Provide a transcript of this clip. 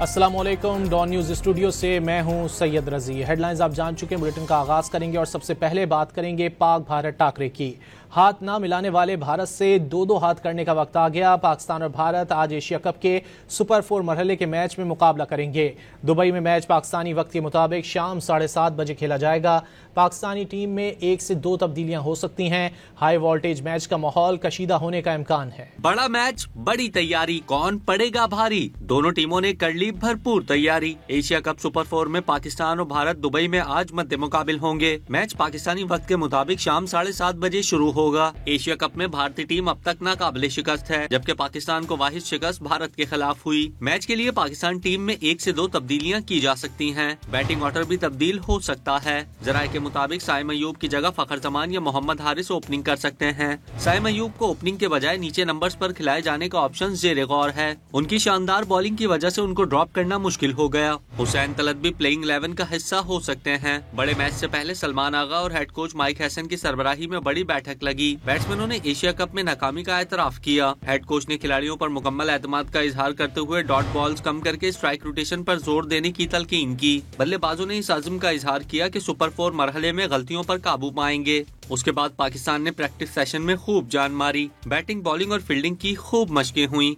अस्सलाम वालेकुम। Don news studio से मैं हूं सैयद रजी। हेडलाइंस आप जान चुके हैं। बुलेटिन का आगाज करेंगे और सबसे पहले बात करेंगे पाक भारत टाकरे की। हाथ ना मिलाने वाले भारत से दो दो हाथ करने का वक्त आ गया। पाकिस्तान और भारत आज एशिया कप के सुपर 4 मरहले के मैच में मुकाबला करेंगे। दुबई में मैच पाकिस्तानी वक्त के मुताबिक शाम 7:30 बजे खेला जाएगा। पाकिस्तानी टीम में 1 से 2 तब्दीलियां हो सकती हैं। हाई वोल्टेज मैच का माहौल कशीदा होने का इम्कान है। बड़ा मैच, बड़ी तैयारी, कौन पड़ेगा भारी? दोनों टीमों ने कर ली भरपूर तैयारी। एशिया कप सुपर 4 में पाकिस्तान और भारत दुबई में आज मध्य मुकाबिल होंगे। मैच पाकिस्तानी वक्त के मुताबिक शाम 7:30 बजे शुरू होगा। एशिया कप में भारतीय टीम अब तक नाकाबिले शिकस्त है, जबकि पाकिस्तान को वाहिद शिकस्त भारत के खिलाफ हुई। मैच के लिए पाकिस्तान टीम में 1 से 2 तब्दीलियां की जा सकती हैं। बैटिंग ऑर्डर भी तब्दील हो सकता है। जराये के मुताबिक साइम अयूब की जगह फखर जमान या मोहम्मद हारिस ओपनिंग कर सकते हैं। साइम अयूब को ओपनिंग के बजाय नीचे नंबर्स पर खिलाए जाने का ऑप्शन जेर गौर है। उनकी शानदार बॉलिंग की वजह से उनको ड्रॉप करना मुश्किल हो गया। हुसैन तलत भी प्लेइंग 11 का हिस्सा हो सकते हैं। बड़े मैच से पहले सलमान आगा और हेड कोच माइक हैसन की सरबराही में बड़ी बैठक लगी। बैट्समैनों ने एशिया कप में नाकामी का एतराफ किया। हेड कोच ने खिलाड़ियों पर मुकम्मल एतमाद का इजहार करते हुए डॉट बॉल्स कम करके स्ट्राइक रोटेशन पर जोर देने की तलकीन की। बल्लेबाजों ने इस आज़म का इजहार किया कि सुपर 4 मरहले में गलतियों पर काबू पाएंगे। उसके बाद पाकिस्तान ने प्रैक्टिस सेशन में खूब जान मारी। बैटिंग, बॉलिंग और फील्डिंग की खूब मशकें हुई।